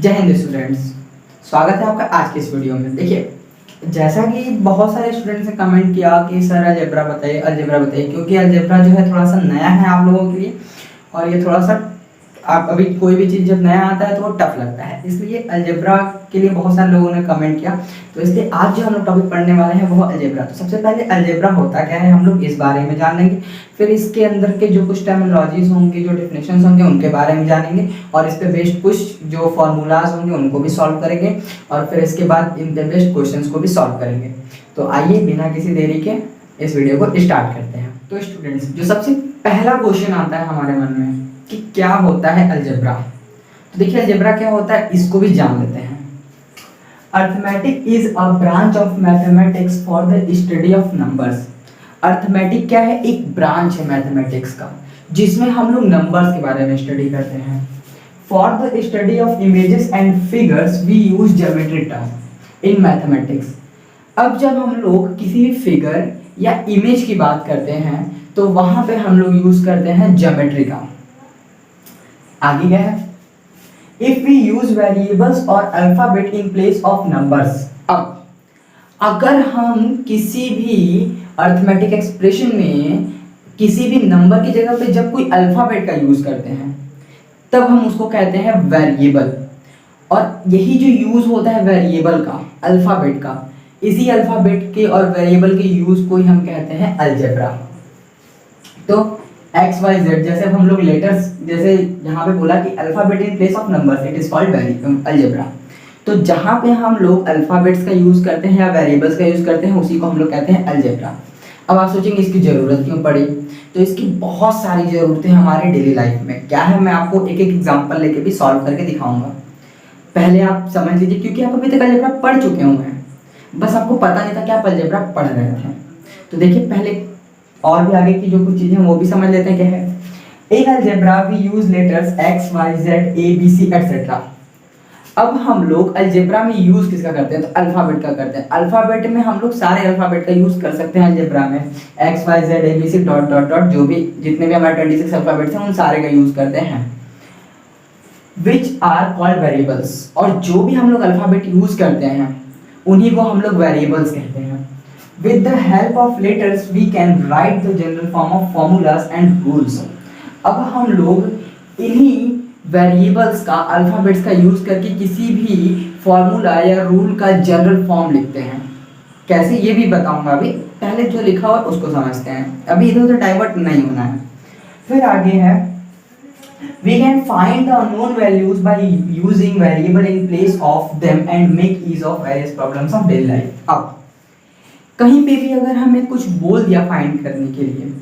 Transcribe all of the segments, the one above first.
जय हिंद स्टूडेंट्स, स्वागत है आपका आज के इस वीडियो में। देखिए, जैसा कि बहुत सारे स्टूडेंट्स ने कमेंट किया कि सर अलजेब्रा बताइए, क्योंकि अलजेब्रा जो है थोड़ा सा नया है आप लोगों के लिए और ये थोड़ा सा आप अभी कोई भी चीज़ जब नया आता है तो वो टफ लगता है, इसलिए अलजेब्रा के लिए बहुत सारे लोगों ने कमेंट किया। तो इसलिए आज जो हम लोग टॉपिक पढ़ने वाले हैं वो अलजेब्रा। तो सबसे पहले अलजेब्रा होता क्या है हम लोग इस बारे में जान लेंगे, फिर इसके अंदर के जो कुछ टर्मिनोलॉजीज होंगे, जो डेफिनेशंस होंगे उनके बारे में जानेंगे और इस पे बेस्ड कुछ जो फॉर्मूलाज होंगे उनको भी सॉल्व करेंगे और फिर इसके बाद इन पे बेस्ड क्वेश्चंस को भी सॉल्व करेंगे। तो आइए बिना किसी देरी के इस वीडियो को स्टार्ट करते हैं। तो स्टूडेंट्स, जो सबसे पहला क्वेश्चन आता है हमारे मन में कि क्या होता है अलजेब्रा। तो देखिए अलजेब्रा क्या होता है इसको भी जान लेते हैं। Arithmetic is a branch of mathematics for the study of numbers. Arithmetic क्या है? एक ब्रांच है मैथमेटिक्स का जिसमें हम लोग नंबर्स के बारे में स्टडी करते हैं। For the study of images and figures we use geometry term in mathematics. अब जब हम लोग किसी भी फिगर या इमेज की बात करते हैं तो वहां पे हम लोग यूज करते हैं ज्योमेट्री का। आगे क्या है? इफ वी यूज वेरिएबल्स और alphabet in place of numbers. अब अगर हम किसी भी अर्थमेटिक एक्सप्रेशन में किसी भी नंबर की जगह पे जब कोई अल्फाबेट का यूज करते हैं तब हम उसको कहते हैं वेरिएबल। और यही जो यूज होता है वेरिएबल का, अल्फाबेट का, इसी अल्फाबेट के और वेरिएबल के यूज को ही हम कहते हैं अलजेब्रा। तो एक्स वाई जेड जैसे अब हम लोग लेटर्स, जैसे यहाँ पे बोला कि alphabet in place of numbers it is called algebra. तो जहाँ पे हम लोग अल्फाबेट्स का यूज करते हैं या वेरिएबल्स का यूज करते हैं उसी को हम लोग कहते हैं अलजेब्रा। अब आप सोचेंगे इसकी जरूरत क्यों पड़ी? तो इसकी बहुत सारी जरूरतें हमारे डेली लाइफ में क्या है, मैं आपको एक एक एग्जांपल लेके भी सॉल्व करके दिखाऊंगा। पहले आप समझ लीजिए, क्योंकि आप अभी तक अलजेब्रा पढ़ चुके हुए हैं, बस आपको पता नहीं था कि आप अलजेब्रा पढ़ रहे थे। तो देखिए पहले और भी आगे की जो कुछ चीजें वो भी समझ लेते हैं क्या है। In algebra we use letters X Y Z A B C etcetera. अब हम लोग अलजेब्रा में यूज किसका करते हैं? तो अल्फाबेट का करते हैं। अल्फाबेट में हम लोग सारे अल्फाबेट का यूज कर सकते हैं अलजेब्रा में, X Y Z A B C dot dot dot, जो भी जितने भी हमारे 26 अल्फाबेट्स हैं उन सारे का यूज करते हैं, विच आर कॉल्ड वेरिएबल्स। और जो भी हम लोग अल्फाबेट यूज करते हैं उन्हीं को हम लोग वेरिएबल्स कहते हैं। With the help of letters we can write the general form of formulas and rules. अब हम लोग इन्हीं वेरिएबल्स का, अल्फाबेट्स का यूज करके किसी भी फॉर्मूला या रूल का जनरल फॉर्म लिखते हैं। कैसे ये भी बताऊंगा, अभी पहले जो लिखा हुआ उसको समझते हैं, अभी इधर उधर डाइवर्ट नहीं होना है। फिर आगे है we can find the unknown values by using variable in place of them and make ease of various problems of daily life। अब कहीं पे भी अगर हमें कुछ बोल दिया फाइंड करने के लिए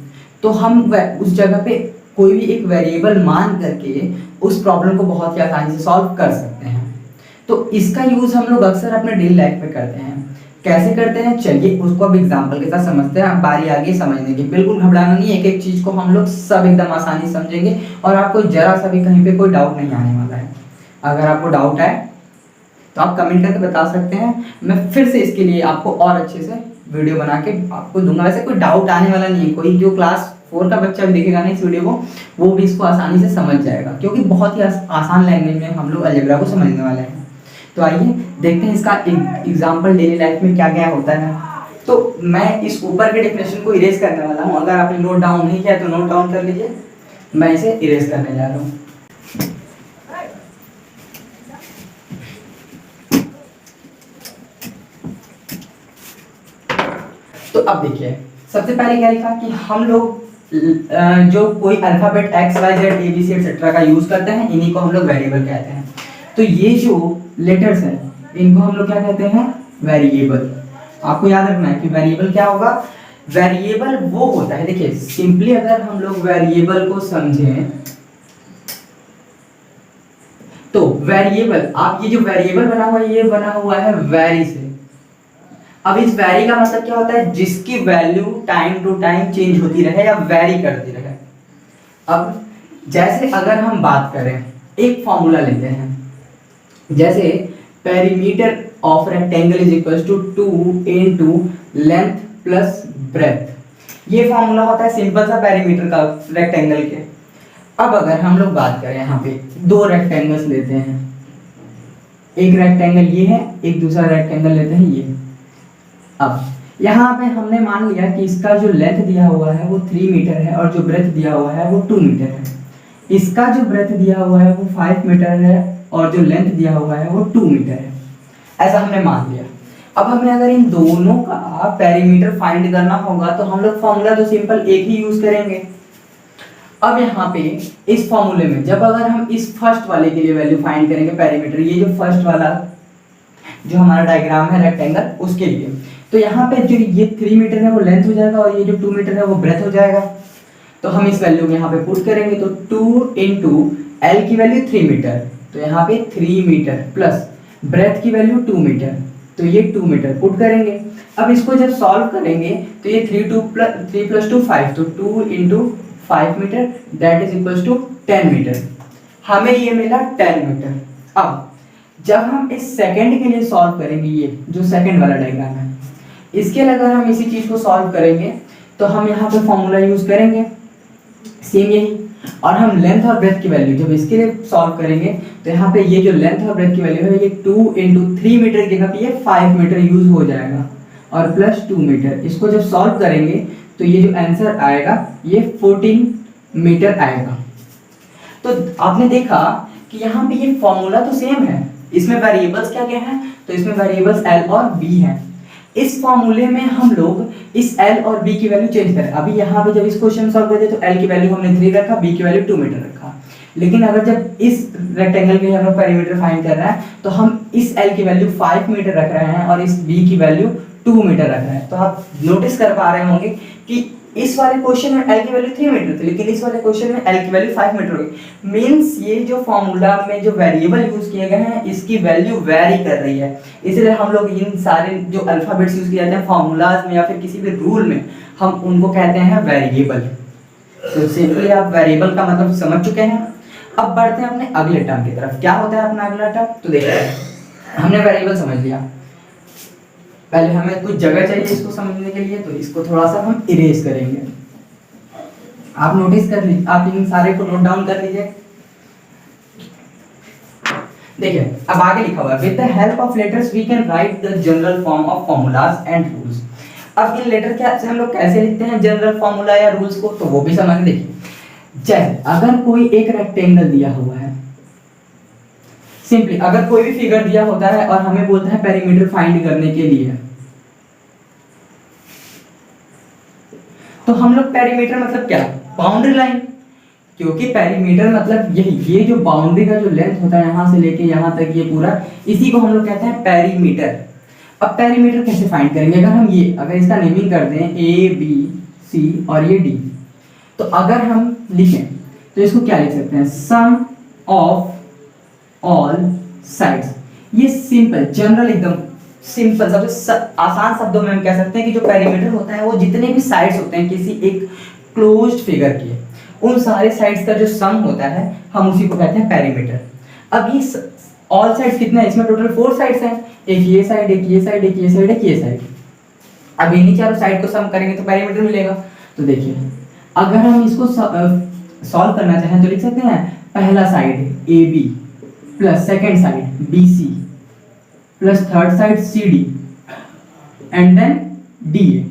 तो हम उस जगह पे कोई भी एक वेरिएबल मान करके उस प्रॉब्लम को बहुत ही आसानी से सॉल्व कर सकते हैं। तो इसका यूज हम लोग अक्सर अपने डेली लाइफ में करते हैं। कैसे करते हैं चलिए उसको अब एग्जांपल के साथ समझते हैं। बारी आगे समझने की, बिल्कुल घबराना नहीं, एक एक चीज को हम लोग सब एकदम आसानी समझेंगे और आपको जरा सा भी कहीं पे कोई डाउट नहीं आने वाला है। अगर आपको डाउट है तो आप कमेंट करके बता सकते हैं, मैं फिर से इसके लिए आपको और अच्छे से वीडियो बना के आपको दूंगा। वैसे कोई डाउट आने वाला नहीं है, कोई जो क्लास 4 का बच्चा देखेगा ना इस वीडियो को वो भी इसको आसानी से समझ जाएगा, क्योंकि बहुत ही आसान लैंग्वेज में हम लोग अलजेब्रा को समझने वाले हैं। तो आइए देखते हैं इसका एग्जाम्पल डेली लाइफ में क्या क्या होता है। तो मैं इस ऊपर के डेफिनेशन को इरेज करने वाला हूँ, अगर आपने नोट डाउन नहीं किया तो नोट डाउन कर लीजिए, मैं इसे इरेज करने जा रहा हूँ। तो अब देखिए सबसे पहले क्या लिखा कि हम लोग जो कोई alphabet X Y Z A B C etcetera का यूज करते हैं इन्हीं को हम लोग वेरिएबल कहते हैं। तो ये जो लेटर्स हैं इनको हम लोग क्या कहते हैं? वेरिएबल। आपको याद रखना है कि वेरिएबल क्या होगा? वेरिएबल वो होता है, देखिए सिंपली अगर हम लोग वेरिएबल को समझें तो वेरिएबल, आप ये जो वेरिएबल बना हुआ है ये बना हुआ है वेरी से। अब इस वेरी का मतलब क्या होता है? जिसकी value time to time change होती रहे या वेरी करती रहे। अब जैसे अगर हम बात करें, एक फॉर्मूला लेते हैं, जैसे perimeter of rectangle is equal to 2 into length plus breadth. ये फॉर्मूला होता है सिंपल सा पेरीमीटर का रेक्टेंगल के। अब अगर हम लोग बात करें यहाँ पे दो रेक्टेंगल्स लेते हैं, एक रेक्टेंगल ये है, एक दूसरा रेक्टेंगल लेते हैं ये। अब यहाँ पे हमने मान लिया कि इसका जो लेंथ दिया हुआ है वो 3 मीटर है और जो ब्रेथ दिया हुआ है वो 2 मीटर है। इसका जो ब्रेथ दिया हुआ है वो 5 मीटर है और जो लेंथ दिया हुआ है वो 2 मीटर है, ऐसा हमने मान लिया। अब हमें अगर इन दोनों का पेरीमीटर फाइंड करना होगा तो हम लोग फॉर्मूला तो सिंपल एक ही यूज करेंगे। अब यहाँ पे इस फॉर्मूले में जब अगर हम इस फर्स्ट वाले के लिए वैल्यू फाइंड करेंगे पेरीमीटर, ये जो फर्स्ट वाला जो हमारा डायग्राम है रेक्टेंगल उसके लिए, तो यहाँ पे जो ये 3 मीटर है वो लेंथ हो जाएगा और ये जो 2 मीटर है वो ब्रेथ हो जाएगा। तो हम इस वैल्यू को यहाँ पे पुट करेंगे तो 2 इंटू एल की वैल्यू 3 मीटर, तो यहाँ पे 3 मीटर प्लस ब्रेथ की वैल्यू 2 मीटर, तो ये 2 मीटर पुट करेंगे। अब इसको जब सॉल्व करेंगे तो ये 3 प्लस 2 5, तो 2 into 5 metre that is equals to 10 metre. हमें ये मिला 10 मीटर। अब जब हम इस सेकंड के लिए सॉल्व करेंगे, ये जो सेकंड वाला डायग्राम है इसके लिए अगर हम इसी चीज को सॉल्व करेंगे तो हम यहाँ पे फॉर्मूला यूज करेंगे सेम यही, और हम लेंथ और ब्रेथ की वैल्यू जब इसके लिए सॉल्व करेंगे तो यहाँ पे ये जो लेंथ और ब्रेथ की वैल्यू है ये 2 इंटू 3 मीटर की जगह पे ये 5 मीटर यूज हो जाएगा और प्लस 2 मीटर। इसको जब सॉल्व करेंगे तो ये जो आंसर आएगा ये 14 मीटर आएगा। तो आपने देखा कि यहाँ पे ये फॉर्मूला तो सेम है, इसमें वेरिएबल्स क्या क्या हैं, तो इसमें वेरिएबल्स एल और बी हैं। इस फॉर्मूले में हम लोग इस एल और बी की वैल्यू चेंज करें। अभी यहाँ पे जब इस क्वेश्चन सॉल्व करते तो एल की वैल्यू हमने 3 रखा, बी की वैल्यू 2 मीटर रखा, लेकिन अगर जब इस रेक्टेंगल के लिए हमें पेरीमीटर फाइंड करना है तो हम इस एल की वैल्यू 5 मीटर रख रहे हैं और इस बी की वैल्यू 2 मीटर रख रहे हैं। तो आप नोटिस कर पा रहे होंगे कि इस वाले क्वेश्चन में एल की वैल्यू 3 मीटर थी लेकिन इस वाले क्वेश्चन में एल की वैल्यू 5 मीटर हो गई। मींस ये जो फॉर्मूला में जो वेरिएबल यूज किए गए हैं इसकी वैल्यू वेरी कर रही है, इसलिए हम लोग इन सारे जो अल्फाबेट्स यूज किए जाते हैं फॉर्मूलाज में या फिर किसी भी रूल में हम उनको कहते हैं वेरिएबल। तो सिंपली आप वेरिएबल का मतलब समझ चुके हैं। अब बढ़ते हैं अपने अगले टर्म की तरफ। क्या होता है अपना अगला टर्म, तो देखिए हमने वेरिएबल समझ लिया, पहले हमें कुछ जगह चाहिए इसको समझने के लिए, तो इसको थोड़ा सा हम इरेज करेंगे। आप नोटिस कर लीजिए, आप इन सारे को नोट डाउन कर लीजिए। देखिए अब आगे लिखा हुआ है with the help of letters we can write the general form of formulas and rules. अब इन लेटर के से हम लोग कैसे लिखते हैं जनरल फॉर्मूला या रूल्स को, तो वो भी समझ देखिए। जैसे अगर कोई एक रेक्टेंगल दिया हुआ है, सिंपली अगर कोई भी फिगर दिया होता है और हमें बोलता है पेरीमीटर फाइंड करने के लिए, तो हम लोग पेरीमीटर मतलब क्या, बाउंड्री लाइन, क्योंकि पेरीमीटर मतलब यही ये जो बाउंड्री का जो लेंथ होता है यहाँ से लेके यहाँ तक ये पूरा, इसी को हम लोग कहते हैं पेरीमीटर। अब पेरीमीटर कैसे फाइंड करेंगे, अगर इसका नेमिंग कर दें ए बी सी और ये डी, तो अगर हम लिखें तो इसको क्या लिख सकते हैं, सम ऑफ ऑल साइड्स। ये सिंपल जनरल एकदम सिंपल सबसे आसान शब्दों में हम कह सकते हैं कि जो पेरीमीटर होता है वो जितने भी साइड्स होते हैं किसी एक क्लोज्ड फिगर के, उन सारे साइड्स का जो सम होता है हम उसी को कहते हैं पेरीमीटर। अब ये ऑल साइड्स कितने हैं, इसमें टोटल 4 साइड्स हैं, एक ये साइड, एक ये साइड, एक ये साइड, एक ये साइड। अब इन्हीं चारों साइड को सम करेंगे तो पेरीमीटर मिलेगा। तो देखिए अगर हम इसको सॉल्व करना चाहें तो लिख सकते हैं पहला side A B plus second side B C plus third side C D and then D A.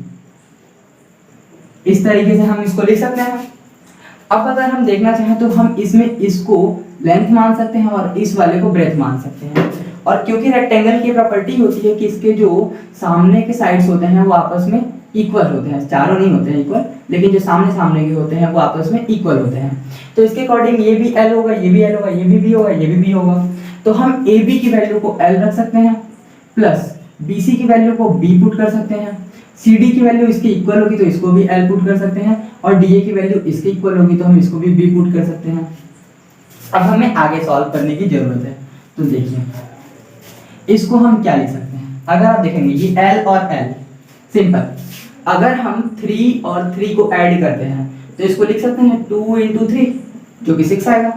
इस तरीके से हम इसको लिख सकते हैं। अब अगर हम देखना चाहें तो हम इसमें इसको लेंथ मान सकते हैं और इस वाले को ब्रेथ मान सकते हैं। और क्योंकि रेक्टेंगल की प्रॉपर्टी होती है कि इसके जो सामने के साइड्स होते हैं वो आपस में इक्वल होते हैं, चारों नहीं होते हैं इक्वल, लेकिन जो सामने सामने के होते हैं वो आपस में इक्वल होते हैं। तो इसके अकॉर्डिंग ये भी एल होगा, ये भी एल होगा, ये भी बी होगा, ये भी बी होगा। तो हम ए बी की वैल्यू को एल रख सकते हैं प्लस बी सी की वैल्यू को बी पुट कर सकते हैं, सी डी की वैल्यू इसके इक्वल होगी तो इसको भी एल पुट कर सकते हैं और डी ए की वैल्यू इसके इक्वल होगी तो हम इसको भी बी पुट कर सकते हैं। अब हमें आगे सॉल्व करने की जरूरत है। तो देखिए इसको हम क्या लिख सकते हैं, अगर आप देखेंगे ये एल और एल सिंपल, अगर हम 3 और 3 को ऐड करते हैं तो इसको लिख सकते हैं 2 इंटू 3 जो कि 6 आएगा,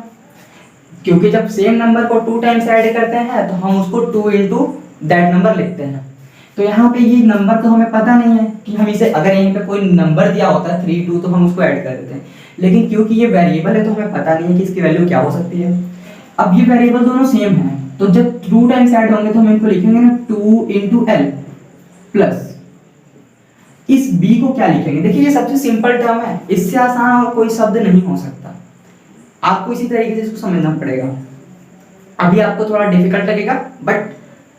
क्योंकि जब सेम नंबर को 2 टाइम्स ऐड करते हैं तो हम उसको 2 इंटू दैट नंबर लिखते हैं। तो यहाँ पे ये नंबर तो हमें पता नहीं है कि हम इसे, अगर यहीं पे कोई नंबर दिया होता है 3 2 तो हम उसको ऐड कर देते हैं, लेकिन क्योंकि ये वेरिएबल है तो हमें पता नहीं है कि इसकी वैल्यू क्या हो सकती है। अब ये वेरिएबल दोनों सेम हैं तो जब 2 टाइम्स ऐड होंगे तो हम इनको लिखेंगे ना 2 इंटू एल प्लस इस b को क्या लिखेंगे। देखिए ये सबसे सिंपल टर्म है, इससे आसान और कोई शब्द नहीं हो सकता। आपको इसी तरीके से इसको समझना पड़ेगा। अभी आपको थोड़ा डिफिकल्ट लगेगा बट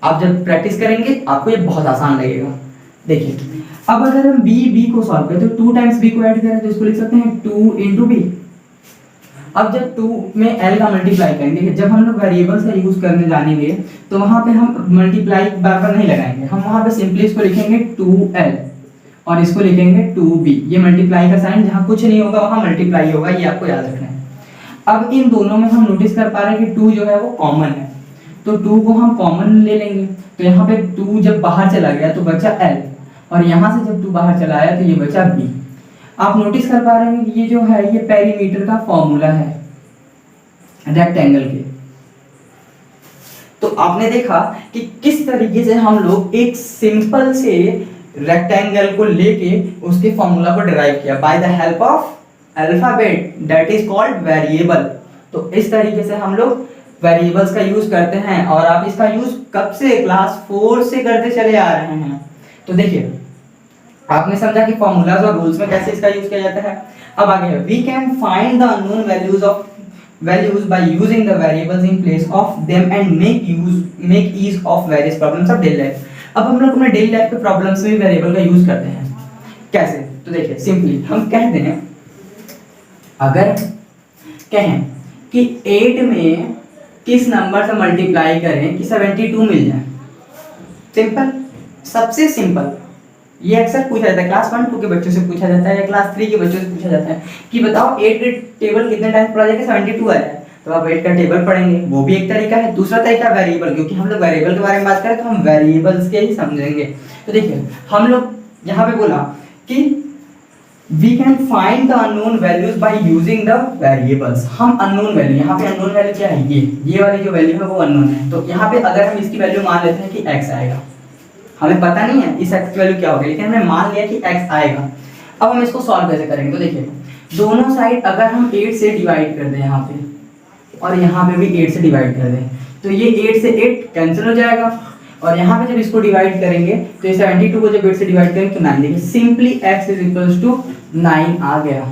आप जब प्रैक्टिस करेंगे आपको ये बहुत आसान लगेगा। देखिए अब अगर हम b को सॉल्व करें तो 2 टाइम्स b को ऐड करें तो इसको लिख सकते हैं 2 इंटू b। अब जब 2 में l का मल्टीप्लाई करेंगे, जब हम लोग वेरिएबल्स का यूज करने जानेंगे तो वहां पे हम मल्टीप्लाई बार बार नहीं लगाएंगे, हम वहां पे सिंपली इसको लिखेंगे 2l और इसको लिखेंगे 2b। ये मल्टीप्लाई का साइन, जहां कुछ नहीं होगा वहां मल्टीप्लाई होगा, ये आपको याद रखना है। अब इन दोनों में हम नोटिस कर पा रहे हैं कि 2 जो है वो कॉमन है, तो 2 को हम कॉमन ले लेंगे। तो यहाँ पे 2 जब बाहर चला गया तो बचा l, और यहाँ से जब 2 बाहर चला आया तो ये बचा b। आप नोटिस कर पा रहे हैं कि ये जो है ये पेरीमीटर का फॉर्मूला है रेक्टेंगल के। तो आपने देखा कि किस तरीके से हम लोग एक सिंपल से रेक्टेंगल को लेके उसके फॉर्मूला को डिराइव किया by the help of alphabet that is called variable. तो इस तरीके से हम लोग वेरिएबल्स का यूज करते हैं और आप इसका यूज कब से, क्लास 4 से करते चले आ रहे हैं। तो देखिए आपने समझा कि फॉर्मूलाज और रूल्स में कैसे इसका यूज किया जाता है। अब आगे we can find the unknown values by using the variables in place of them and make ease of various problems of daily life. अब हम लोग अपने डेली लाइफ के प्रॉब्लम्स में भी वेरिएबल का यूज करते हैं। कैसे? तो देखिए सिंपली हम कहते हैं, अगर कहें कि 8 में किस नंबर से मल्टीप्लाई करें कि 72 मिल जाए, सिंपल, सबसे सिंपल। ये अक्सर पूछा जाता है, क्लास 1 2 के बच्चों से पूछा जाता है या क्लास 3 के बच्चों से पूछा जाता है कि बताओ 8 का टेबल कितने टाइम्स पढ़ा जाएगा 72 आ जाए। तो आप 8 का टेबल पढ़ेंगे, वो भी एक तरीका है। दूसरा तरीका वेरिएबल, क्योंकि हम लोग वेरिएबल के बारे में बात करें तो हम वेरिएबल्स के ही समझेंगे। तो देखिए हम लोग यहाँ पे बोला कि we can find the unknown values by using the variables। हम unknown वैल्यू, यहाँ पे unknown वैल्यू क्या है, ये वाली जो वैल्यू है वो unknown है। तो यहाँ पे अगर हम इसकी वैल्यू मान लेते हैं कि x आएगा, हमें पता नहीं है इस x की वैल्यू क्या होगी, लेकिन हमने मान लिया कि x आएगा। अब हम इसको सॉल्व कैसे करेंगे? तो देखिए दोनों साइड अगर हम 8 से डिवाइड कर दें यहाँ पे और यहाँ पे भी 8 से डिवाइड कर दें तो ये 8 से 8 कैंसिल हो जाएगा, और यहाँ पे जब इसको डिवाइड करेंगे तो ये 72 को जब 8 से डिवाइड करेंगे तो 9 देंगे। Simply x is equals to 9 आ गया।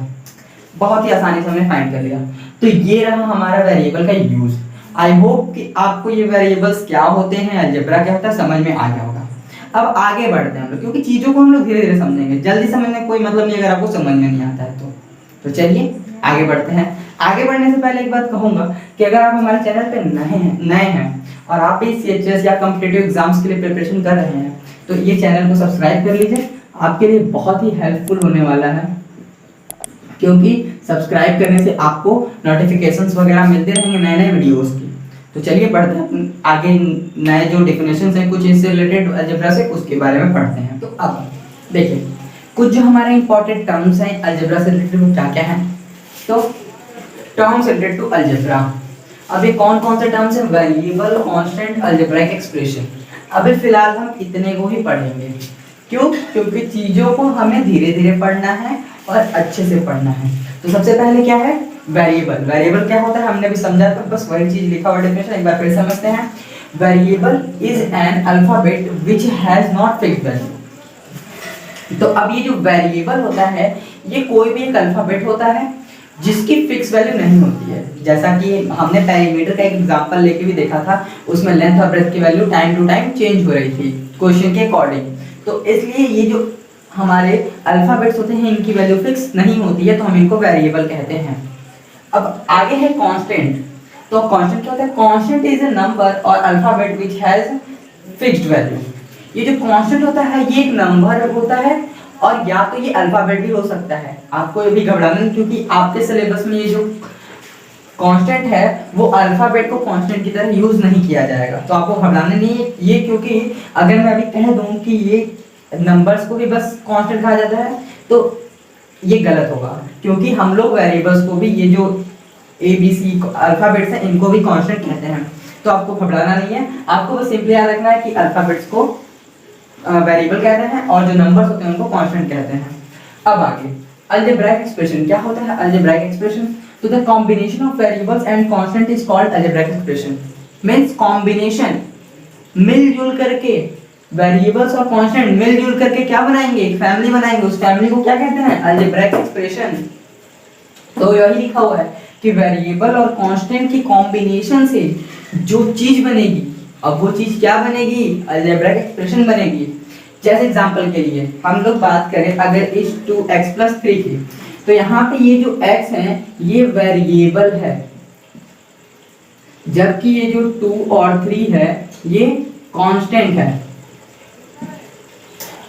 बहुत ही आसानी से हमने फाइंड कर लिया। तो ये रहा हमारा वेरिएबल का यूज। आई होप कि आपको ये वेरिएबल्स क्या होते हैं, अलजेब्रा क्या होता है, समझ में आ गया होगा। अब आगे बढ़ते हैं हम लोग, क्योंकि चीजों को हम लोग धीरे धीरे समझेंगे, जल्दी समझने कोई मतलब नहीं अगर आपको समझ में नहीं आता है तो चलिए आगे बढ़ते हैं। आगे बढ़ने से पहले एक बात कहूंगा कि अगर आप हमारे चैनल पे नए हैं और आप भी CHS या कॉम्पिटिटिव एग्जाम्स के लिए प्रिपरेशन कर रहे हैं तो ये चैनल को सब्सक्राइब कर लीजिए, आपके लिए बहुत ही हेल्पफुल होने वाला है, क्योंकि सब्सक्राइब करने से आपको नोटिफिकेशंस वगैरह मिलते रहेंगे नए नए वीडियोस की। तो चलिए बढ़ते हैं आगे, नए जो डेफिनेशंस हैं कुछ इससे रिलेटेड अलजेब्रा से, उसके बारे में पढ़ते हैं। तो अब देखिए कुछ जो हमारे इंपॉर्टेंट टर्म्स हैं अलजेब्रा से रिलेटेड वो क्या क्या हैं। तो टर्म्स रिलेटेड टू अलजेब्रा, अभी कौन कौन से टर्म्स हैं? Variable, constant, algebraic expression. अभी फिलहाल हम इतने को ही पढ़ेंगे। क्यों? क्योंकि चीजों को हमें धीरे धीरे पढ़ना है और अच्छे से पढ़ना है। तो सबसे पहले क्या है? वेरिएबल। वेरिएबल क्या होता है हमने भी समझा था, बस वही चीज लिखा हुआ डेफिनेशन एक बार फिर समझते हैं। Variable is an alphabet which has not fixed value. तो अब ये जो वेरिएबल होता है ये कोई भी एक अल्फाबेट होता है जिसकी फिक्स वैल्यू नहीं होती है। जैसा कि हमने पेरीमीटर का एक एग्जांपल लेके भी देखा था, उसमें लेंथ और ब्रेड्थ की value time to time change हो रही थी क्वेश्चन के अकॉर्डिंग। तो इसलिए ये जो हमारे अल्फाबेट्स होते हैं इनकी वैल्यू फिक्स नहीं होती है, तो हम इनको वेरिएबल कहते हैं। अब आगे है कांस्टेंट। तो कांस्टेंट क्या होता है? कांस्टेंट इज अ नंबर और alphabet which has fixed value. ये जो कांस्टेंट होता है ये एक नंबर होता है और या तो ये अल्फाबेट भी हो सकता है। आपको ये भी घबराना नहीं, क्योंकि आपके सिलेबस में ये जो कांस्टेंट है वो अल्फाबेट को कांस्टेंट की तरह यूज नहीं किया जाएगा, तो आपको घबराना नहीं है ये। क्योंकि अगर मैं अभी कह दूं कि ये नंबर्स को भी बस कांस्टेंट कहा जाता है तो ये गलत होगा, क्योंकि हम लोग वेरिएबल्स को भी, ये जो ABC अल्फाबेट्स हैं इनको भी कांस्टेंट कहते हैं। तो आपको घबराना नहीं है, आपको बस सिंपली याद रखना है कि अल्फाबेट्स को वेरिएबल कहते हैं और जो नंबर्स होते हैं उनको कांस्टेंट कहते हैं। अब आगे अलजेब्राइक एक्सप्रेशन क्या होता है? अलजेब्राइक एक्सप्रेशन, तो the combination of variables and constant is called algebraic expression. Means combination, मिलजुल करके वेरिएबल्स और कांस्टेंट मिलजुल करके क्या बनाएंगे, एक फैमिली बनाएंगे। उस फैमिली को क्या कहते हैं, अलजेब्राइक एक्सप्रेशन। तो यही लिखा हुआ है कि वेरिएबल और कांस्टेंट की कॉम्बिनेशन से जो चीज बनेगी, अब वो चीज क्या बनेगी, अलजेब्राइक एक्सप्रेशन बनेगी। जैसे एग्जांपल के लिए हम लोग बात करें अगर इस 2x + 3 की, तो यहाँ पे ये जो x है ये वेरिएबल है, जबकि ये जो 2 और 3 है ये कांस्टेंट है।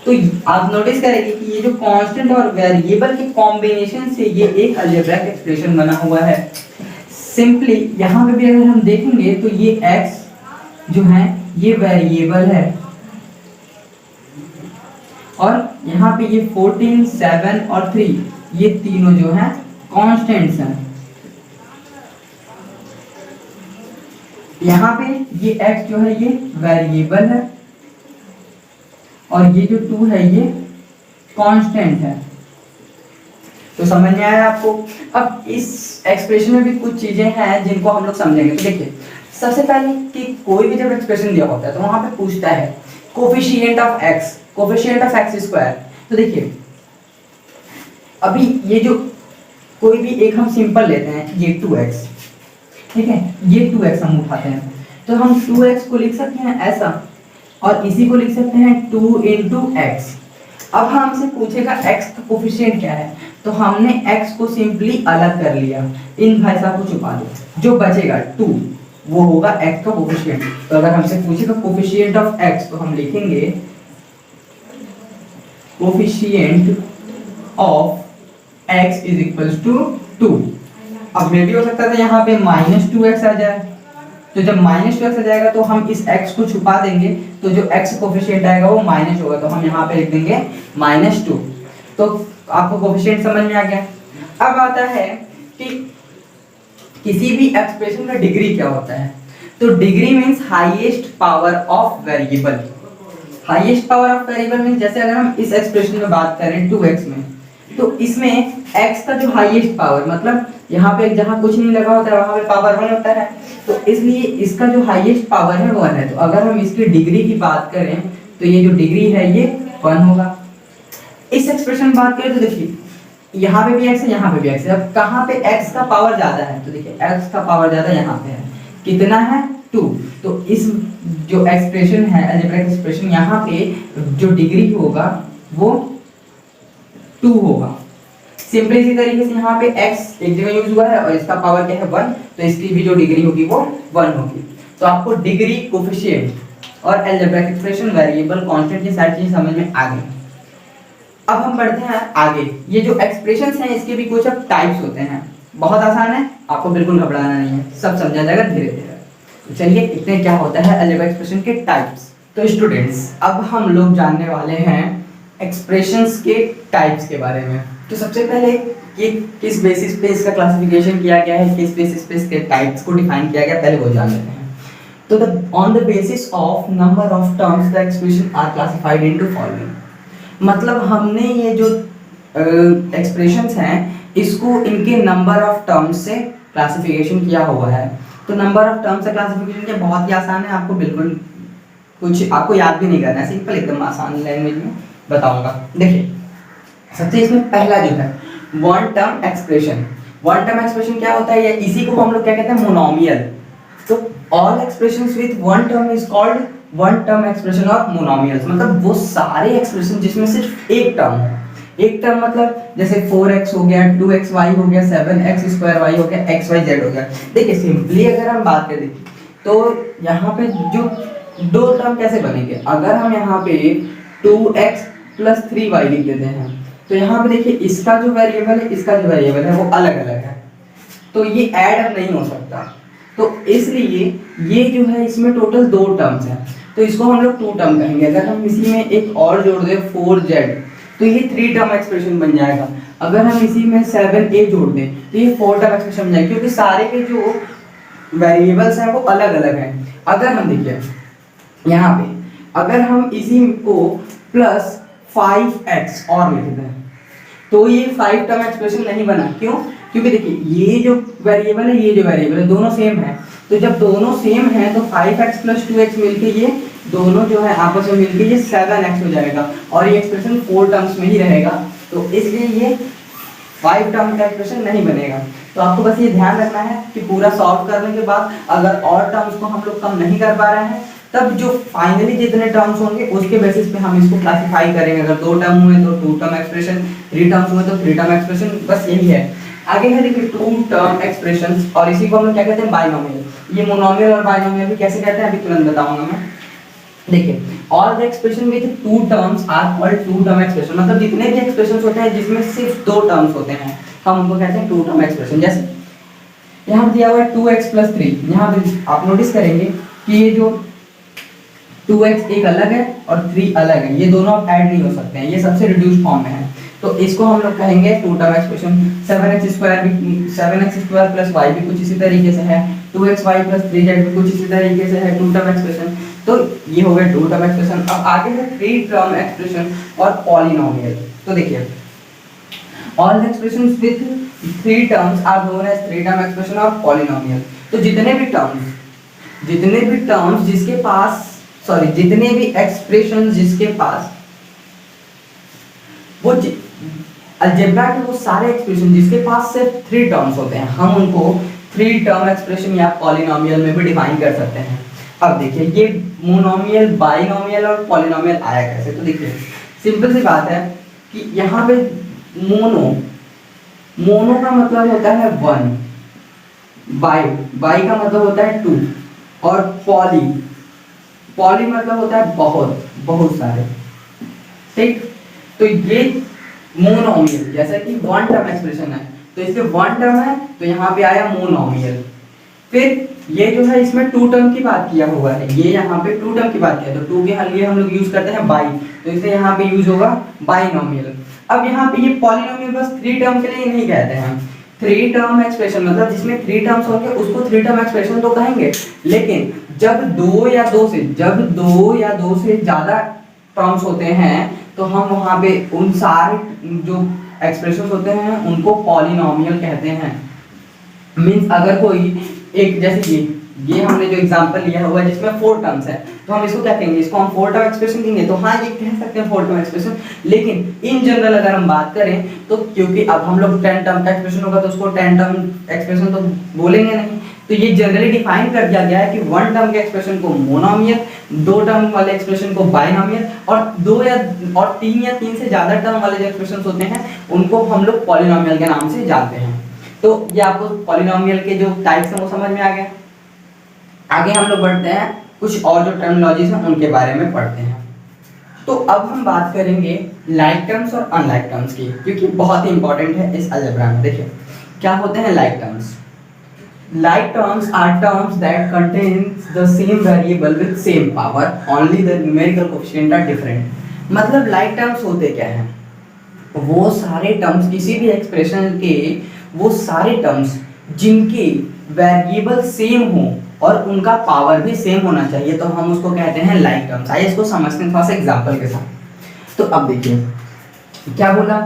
तो आप नोटिस करेंगे कि ये जो कांस्टेंट और वेरिएबल के कॉम्बिनेशन से ये एक अलजेब्राइक एक्सप्रेशन बना हुआ है। सिंपली यहाँ पे भी अगर हम देखेंगे तो ये x जो है ये वेरिएबल है और यहाँ पे ये 14, 7 और 3 ये तीनों जो है कांस्टेंट्स हैं। यहाँ पे ये x जो है ये वेरिएबल है और ये जो 2 है ये कांस्टेंट है। तो समझ में आया आपको। अब इस एक्सप्रेशन में भी कुछ चीजें हैं जिनको हम लोग समझेंगे। तो देखिए सबसे पहले कि कोई भी जब एक्सप्रेशन दिया होता है तो वहां पे पूछता है coefficient of x, coefficient of x²। तो देखिए अभी ये जो कोई भी एक हम सिंपल लेते हैं, ये 2x, ठीक है, ये 2x हम उठाते हैं तो हम 2x को लिख सकते हैं ऐसा और इसी को लिख सकते हैं 2 × x। अब हमसे पूछेगा x का कोफिशिएंट क्या है, तो हमने x को सिंपली अलग कर लिया, इन भाषा को छुपा दो, जो बचेगा 2 वो होगा x का कोफिशिएंट। तो अगर हमसे पूछेगा कोफिशिएंट ऑफ x तो हम लिखेंगे कोफिशिएंट ऑफ x = 2। अब मे भी हो सकता था यहाँ पे -2x आ जाए, तो जब -2x आ जाएगा तो हम इस x को छुपा देंगे तो जो x कोफिशिएंट आएगा वो माइनस होगा, तो हम यहाँ पे लिख देंगे -2। तो आपको कोफिशिएंट समझ में आ गया। अब आता है कि किसी भी एक्सप्रेशन का डिग्री क्या होता है। तो degree means highest power of variable. Highest power of variable means जैसे अगर हम इस एक्सप्रेशन में बात करें 2x में, तो इसमें x का जो हाईएस्ट पावर मतलब यहाँ पे जहाँ कुछ नहीं लगा होता है वहाँ पे पावर 1 होता है, तो इसलिए इसका जो हाईएस्ट पावर है 1 है। तो अगर हम इसकी डिग्री की बात करें तो ये जो डिग्री है ये 1 होगा। इस एक्सप्रेशन में बात करें तो देखिए यहाँ पे भी x है, यहाँ पे भी x है। अब कहाँ पे x का पावर ज्यादा है, तो देखिए x का पावर ज्यादा यहाँ पे है, कितना है 2। तो इस जो एक्सप्रेशन है अलजेब्रिक एक्सप्रेशन, यहाँ पे जो डिग्री होगा वो 2 होगा। सिंपली इसी तरीके से यहाँ पे x एक जगह यूज हुआ है और इसका पावर क्या है 1, तो इसकी भी जो डिग्री होगी वो 1 होगी। तो आपको डिग्री, कोफिशिएंट और अलजेब्रिक एक्सप्रेशन, वेरिएबल, कांस्टेंट की सारी चीजें समझ में आ गई। अब हम बढ़ते हैं आगे। ये जो एक्सप्रेशंस हैं इसके भी कुछ अब टाइप्स होते हैं, बहुत आसान है, आपको बिल्कुल घबराना नहीं है, सब समझा जाएगा धीरे धीरे। तो चलिए इतने क्या होता है अलजेब्रिक एक्सप्रेशन के टाइप्स। तो स्टूडेंट्स अब हम लोग जानने वाले हैं एक्सप्रेशंस के टाइप्स के बारे में। तो सबसे पहले ये किस बेसिस पे इसका क्लासिफिकेशन किया गया है, किस बेसिस पे इसके टाइप्स को डिफाइन किया गया, पहले वो जान लेते हैं। तो on the basis of number of terms the expression are classified into following. मतलब हमने ये जो एक्सप्रेशंस हैं इसको इनके नंबर ऑफ टर्म्स से क्लासिफिकेशन किया हुआ है। तो नंबर ऑफ टर्म्स से क्लासिफिकेशन क्या, बहुत ही आसान है, आपको बिल्कुल कुछ आपको याद भी नहीं करना है, सिंपल एकदम आसान लैंग्वेज में बताऊंगा। देखिए सबसे इसमें पहला जो है one term expression. One term expression क्या होता है, या इसी को हम लोग क्या कहते हैं, मोनोमियल। तो all expressions with one term is called one term expression of monomials. मतलब वो सारे एक्सप्रेशन जिसमें सिर्फ एक टर्म है। एक टर्म मतलब जैसे 4x हो गया, 2xy हो गया, 7x² हो गया, xyz हो गया। देखिए सिंपली अगर हम बात करें तो यहाँ पे जो दो टर्म कैसे बनेंगे, अगर हम यहाँ पे 2x + 3y लिख देते हैं तो यहाँ पे देखिए इसका जो वेरिएबल है, इसका जो वेरिएबल है वो अलग अलग है, तो ये ऐड अप नहीं हो सकता। तो इसलिए ये जो है इसमें टोटल 2 टर्म्स हैं, तो इसको हम लोग 2 टर्म कहेंगे। अगर हम इसी में एक और जोड़ दें 4z तो ये 3 टर्म एक्सप्रेशन बन जाएगा। अगर हम इसी में 7a जोड़ दें तो ये 4 टर्म एक्सप्रेशन बन जाएगा, क्योंकि सारे के जो वेरिएबल्स हैं वो अलग अलग हैं। अगर हम देखिए यहाँ पे अगर हम इसी को +5x और लिख दें तो ये 5 टर्म एक्सप्रेशन नहीं बना। क्यों? क्योंकि देखिए ये जो वेरिएबल है, ये जो वेरिएबल है, दोनों सेम है। तो जब दोनों सेम हैं तो 5x प्लस 2x मिलके ये दोनों जो है आपस में मिलके ये 7x हो जाएगा और ये एक्सप्रेशन 4 टर्म्स में ही रहेगा, तो इसलिए ये 5 टर्म का एक्सप्रेशन नहीं बनेगा। तो आपको बस ये ध्यान रखना है कि पूरा सॉल्व करने के बाद अगर और टर्म्स को हम लोग कम नहीं कर पा रहे हैं, तब जो फाइनली जितने टर्म्स होंगे उसके बेसिस पे हम इसको क्लासिफाई करेंगे। अगर 2 टर्म हुए तो 2 टर्म एक्सप्रेशन, 3 टर्म्स हुए तो 3 टर्म एक्सप्रेशन, बस यही है। आगे है देखिए 2 टर्म एक्सप्रेशंस, और इसी को हम लोग क्या कहते हैं, बाइनोमियल। ये मोनोमियल और बाइनोमियल भी कैसे कहते हैं अभी तुरंत बताऊंगा मैं। देखिए all the expression with 2 terms are called 2 term expression, मतलब जितने भी एक्सप्रेशंस होते हैं जिसमें सिर्फ 2 टर्म्स होते हैं हम उनको कहते हैं 2 टर्म एक्सप्रेशन। जैसे यहाँ दिया हुआ है 2x प्लस 3, यहाँ पे आप नोटिस करेंगे कि ये जो 2x एक अलग है और 3 अलग है, ये दोनों अब ऐड नहीं हो सकते हैं, ये सबसे रिड्यूस्ड फॉर्म में है, तो इसको हम लोग कहेंगे 2 term expression. 7x square plus y भी कुछ इसी तरीके से है, 2xy प्लस 3z भी कुछ इसी तरीके से है 2 टर्म एक्सप्रेशन। तो ये हो गया 2 टर्म एक्सप्रेशन। अब आगे है 3 टर्म एक्सप्रेशन और पॉलिनोमियल। तो देखिए all the expressions with 3 terms are known as 3 term expression और पॉलिनोमियल। तो जितने भी टर्म्स जिसके पास जितने भी एक्सप्रेशन जिसके पास वो अलजेब्रा के वो सारे एक्सप्रेशन जिसके पास सिर्फ 3 टर्म्स होते हैं, हम उनको 3 टर्म एक्सप्रेशन या पॉलिनोमियल में भी डिफाइन कर सकते हैं। अब देखिए ये मोनोमियल, बाइनोमियल और पॉलिनोमियल आया कैसे। तो देखिए सिंपल सी बात है कि यहाँ पे मोनो का मतलब होता है 1, बाई का मतलब होता है 2, और पॉली मतलब होता है बहुत सारे, ठीक। तो ये मोनोमियल, जैसा कि 1 टर्म एक्सप्रेशन है तो इसमें 1 टर्म है तो यहाँ पे आया मोनोमियल। फिर ये जो है इसमें 2 टर्म की बात किया हुआ है, ये यहाँ पे 2 टर्म की बात किया, तो 2 के लिए हम लोग यूज करते हैं बाई, तो इसलिए यहाँ पे यूज होगा बाइनोमियल। अब यहाँ पे ये पॉलिनोमियल बस 3 टर्म के लिए नहीं कहते हैं, 3 टर्म एक्सप्रेशन मतलब जिसमें 3 टर्म्स होंगे उसको 3 टर्म एक्सप्रेशन तो कहेंगे, लेकिन जब 2 या 2 से ज्यादा टर्म्स होते हैं तो हम वहां पे उन सारे जो एक्सप्रेशंस होते हैं उनको पॉलिनोमियल कहते हैं। मींस अगर कोई एक, जैसे ये हमने जो एग्जांपल लिया हुआ है जिसमें 4 टर्म्स है, तो हम इसको क्या कहेंगे, इसको हम 4 टर्म एक्सप्रेशन कहेंगे। तो हाँ ये कह सकते हैं 4 टर्म एक्सप्रेशन, लेकिन इन जनरल अगर हम बात करें तो क्योंकि अब हम लोग 10 टर्म का एक्सप्रेशन होगा तो उसको 10 टर्म एक्सप्रेशन तो बोलेंगे नहीं, तो ये जनरली डिफाइन कर दिया गया है कि 1 टर्म के एक्सप्रेशन को मोनोमियल, 2 टर्म वाले एक्सप्रेशन को बाइनोमियल, और 3 या 3 से ज्यादा टर्म वाले जो एक्सप्रेशंस होते हैं उनको हम लोग पॉलिनोमियल के नाम से जानते हैं। तो ये आपको पॉलिनोमियल के जो टाइप्स हैं वो समझ में आ गया। आगे हम लोग बढ़ते हैं, कुछ और जो टर्मिनोलॉजीज हैं उनके बारे में पढ़ते हैं। तो अब हम बात करेंगे लाइक टर्म्स और अनलाइक टर्म्स की, क्योंकि बहुत ही इंपॉर्टेंट है इस अलजेब्रा में। देखिए क्या होते हैं like terms. Like terms are terms that contains the same variable with same power, only the numerical coefficient are different। मतलब like terms होते क्या हैं, वो सारे टर्म्स किसी भी एक्सप्रेशन के, वो सारे टर्म्स जिनके वेरिएबल सेम हो और उनका पावर भी सेम होना चाहिए, तो हम उसको कहते हैं लाइक टर्म्स। आइए इसको समझते हैं थोड़ा सा एग्जांपल के साथ। तो अब देखिए क्या बोला,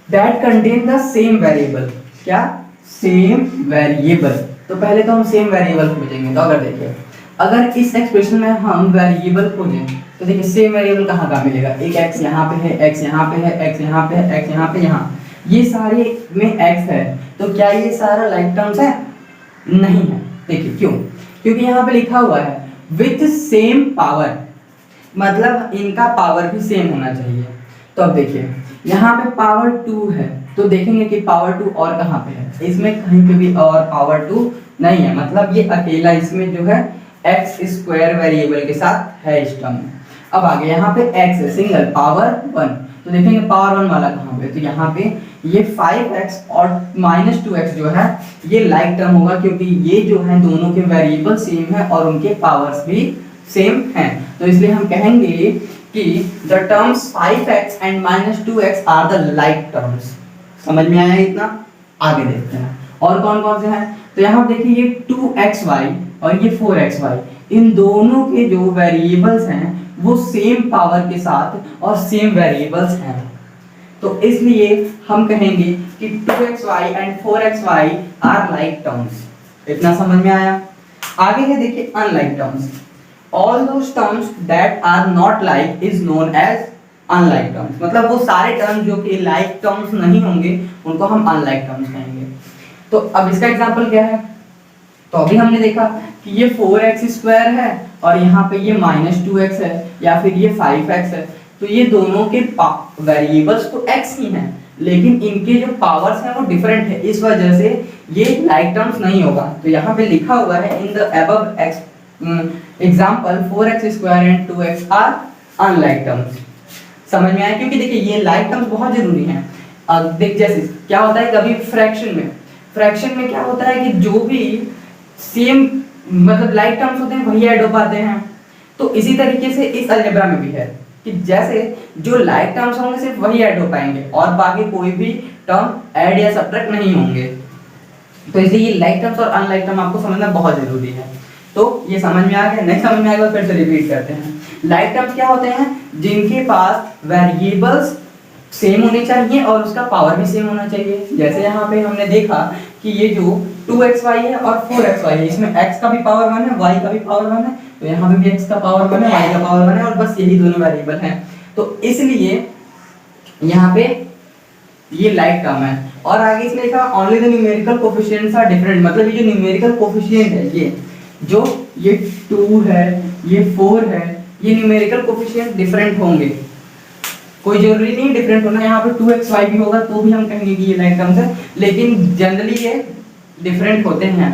that contain the same variable, क्या सेम वेरिएबल। तो पहले तो हम सेम वेरिएबल खोजेंगे। तो अगर देखिए अगर इस एक्सप्रेशन में हम वेरिएबल खोजें तो देखिए सेम वेरिएबल कहाँ कहाँ मिलेगा, एक x यहाँ पे है, x यहाँ पे है, x यहाँ पे है, x यहाँ पे, यहाँ ये सारे में x है, तो क्या ये सारा लाइक टर्म्स है? नहीं है। देखिए क्यों, क्योंकि यहाँ पे लिखा हुआ है विथ सेम पावर, मतलब इनका पावर भी सेम होना चाहिए। तो अब देखिए यहाँ पे पावर 2 है, तो देखेंगे कि पावर 2 और कहाँ पे है, इसमें कहीं पे भी और पावर 2 नहीं है, मतलब ये अकेला इसमें जो है x स्क्वायर वेरिएबल के साथ है इस टर्म में। अब आगे यहाँ पे x है सिंगल, पावर 1, तो देखेंगे पावर 1 वाला कहाँ पे, तो यहाँ पे ये 5x और -2x जो है ये लाइक टर्म होगा, क्योंकि ये जो है दोनों के वेरिएबल सेम है और उनके पावर्स भी सेम हैं। तो इसलिए हम कहेंगे कि the terms 5x and -2x are the like terms। समझ में आया इतना? आगे देखते हैं और कौन कौन से हैं। तो यहाँ देखिए ये 2xy और ये 4xy, इन दोनों के जो वेरिएबल्स हैं वो सेम पावर के साथ और सेम वेरिएबल्स हैं, तो इसलिए हम कहेंगे कि 2xy and 4xy are like terms। इतना समझ में आया? आगे है देखिए unlike terms. All those terms that are not like is known as unlike terms. मतलब वो सारे टर्म्स जो कि लाइक टर्म्स नहीं होंगे उनको हम अनलाइक टर्म्स कहेंगे। तो अब इसका एग्जांपल क्या है, तो अभी हमने देखा कि ये 4x स्क्वायर है और यहाँ पे ये -2x है या फिर ये 5x है, तो ये दोनों के वेरिएबल्स तो x ही हैं, लेकिन इनके जो पावर्स हैं वो डिफरेंट है, इस वजह से ये लाइक टर्म्स नहीं होगा। तो यहाँ पे लिखा हुआ है in the above example 4x square and 2x are unlike terms. समझ में आया? क्योंकि देखिए ये लाइक टर्म्स बहुत जरूरी हैं। देख जैसे क्या होता है कभी फ्रैक्शन में क्या होता है कि जो भी सेम मतलब लाइक टर्म्स होते हैं वही ऐड हो पाते हैं। तो इसी तरीके से इस अलजेब्रा में भी है कि जैसे जो लाइक टर्म्स होंगे सिर्फ वही ऐड हो पाएंगे और बाकी कोई भी टर्म ऐड या सब्ट्रैक्ट नहीं होंगे। तो इसलिए ये लाइक टर्म्स और अनलाइक टर्म आपको समझना बहुत जरूरी है। तो ये समझ में आ गया? नहीं समझ में आएगा फिर से रिपीट करते हैं। लाइक टर्म्स क्या होते हैं? जिनके पास वेरिएबल्स सेम होने चाहिए और उसका पावर भी सेम होना चाहिए। जैसे यहाँ पे हमने देखा कि ये जो 2xy है और 4xy है, इसमें x का भी पावर 1 है, y का भी पावर 1 है, तो यहाँ पे भी x का पावर 1 है, y का पावर 1 है और बस यही दोनों वेरिएबल हैं। तो इसलिए यहाँ पे ये लाइक टर्म है। और आगे इसमें लिखा only the numerical coefficients are different. मतलब ये जो न्यूमेरिकल कोफिशिएंट है ये 2 है, ये 4 है, ये न्यूमेरिकल कोफिशिएंट डिफरेंट होंगे। कोई जरूरी नहीं डिफरेंट होना, यहाँ पे 2xy भी होगा तो भी हम कहेंगे कि ये लाइक टर्म्स है, लेकिन जनरली ये डिफरेंट होते हैं।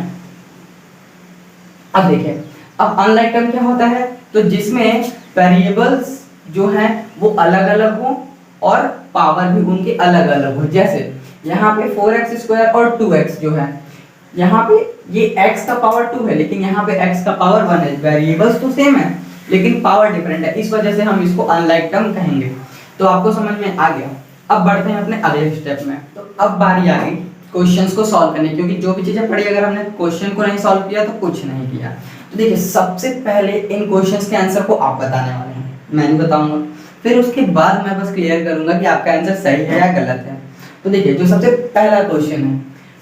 अब देखिए, अब अनलाइक टर्म क्या होता है? तो जिसमें वेरिएबल्स जो हैं वो अलग अलग हो और पावर भी उनके अलग अलग हो। जैसे यहाँ पे 4x स्क्वायर और 2x जो है, यहाँ पे ये x का पावर 2 है लेकिन यहाँ पे x का पावर 1 है। वेरिएबल्स तो सेम है लेकिन पावर डिफरेंट है, इस वजह से हम इसको अनलाइक टर्म कहेंगे। तो आपको समझ में आ गया। अब बढ़ते हैं अपने अगले स्टेप में। तो अब बारी आ गई क्वेश्चंस को सॉल्व करने, क्योंकि जो भी चीजें पढ़ी अगर हमने क्वेश्चन को नहीं सॉल्व किया तो कुछ नहीं किया। तो देखिए सबसे पहले इन क्वेश्चंस के आंसर को आप बताने वाले हैं, मैं नहीं बताऊंगा। फिर उसके बाद मैं बस क्लियर करूंगा कि आपका आंसर सही है या गलत है। तो देखिए जो सबसे पहला क्वेश्चन है,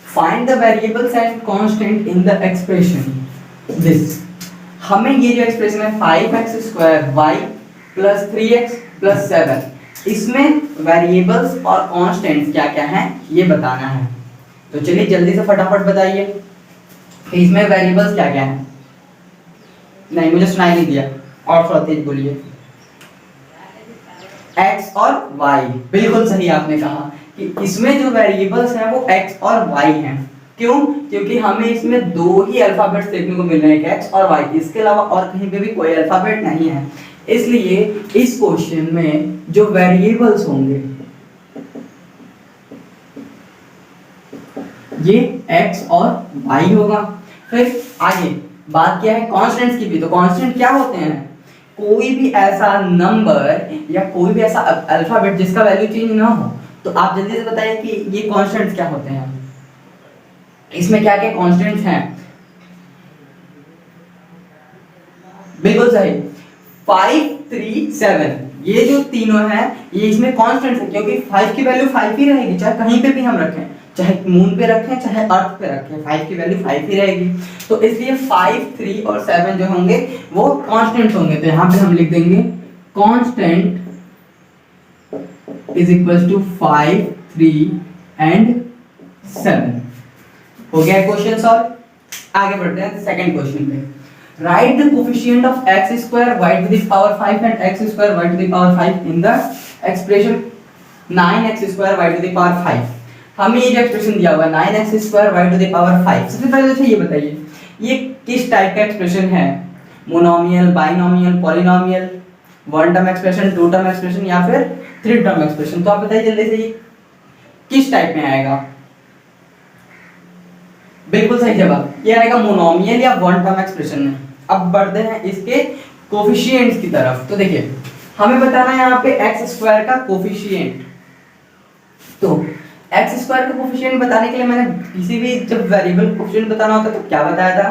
find the variables and constant in the expression this. हमें ये जो एक्सप्रेशन है 5x square y plus 3x plus 7, इसमें वेरिएबल्स और कांस्टेंट्स क्या क्या हैं ये बताना है। तो चलिए जल्दी से फटाफट बताइए इसमें वेरिएबल्स क्या क्या हैं। नहीं मुझे सुनाई नहीं दिया, और थोड़ा तेज बोलिए। x और y, बिल्कुल सही आपने कहा कि इसमें जो वेरिएबल्स हैं वो x और y हैं। क्यों? क्योंकि हमें इसमें दो ही अल्फाबेट्स देखने को मिल रहे हैं, x और y, इसके अलावा और कहीं पे भी कोई अल्फाबेट नहीं है। इसलिए इस क्वेश्चन में जो वेरिएबल्स होंगे ये x और y होगा। फिर आगे बात क्या है कांस्टेंट्स की भी। तो कांस्टेंट क्या होते हैं? कोई भी ऐसा नंबर या कोई भी ऐसा अल्फाबेट जिसका वैल्यू चेंज ना हो। तो आप जल्दी से बताइए कि ये कांस्टेंट्स क्या होते हैं, इसमें क्या क्या कांस्टेंट्स हैं? बिल्कुल सही 5 3 7, ये जो तीनों हैं ये इसमें कांस्टेंट्स है, क्योंकि 5 की वैल्यू 5 ही रहेगी, चाहे कहीं पे भी हम रखें, चाहे मून पे रखें चाहे अर्थ पे रखें, 5 की वैल्यू 5 ही रहेगी। तो इसलिए 5 3 और 7 जो होंगे वो कांस्टेंट्स होंगे। तो यहाँ पे हम लिख देंगे constant is equal to 5 3 and 7। हो गया क्वेश्चन सॉल्व। आगे बढ़ते हैं सेकंड क्वेश्चन पे। Right the coefficient of x square y to the power 5 and x square y to the power 5 in the expression 9x square y to the power 5। हमें ये जो expression दिया हुआ है 9x square y to the power 5, सबसे पहले तो ये बताइए ये किस टाइप का एक्सप्रेशन है? Monomial, binomial, polynomial, one term expression, two term expression या फिर थ्री टर्म एक्सप्रेशन? तो आप बताइए जल्दी से ये किस टाइप में आएगा? बिल्कुल सही जवाब, ये आएगा मोनोमियल या वन टर्म एक्सप्रेशन में। अब बढ़ते हैं इसके कोफिशिएंट्स की तरफ। तो देखिए हमें बताना है यहाँ पे x स्क्वायर का कोफिशिएंट। तो x स्क्वायर का कोफिशिएंट बताने के लिए मैंने किसी भी जब वेरिएबल कोफिशिएंट बताना होता है तो क्या बताया था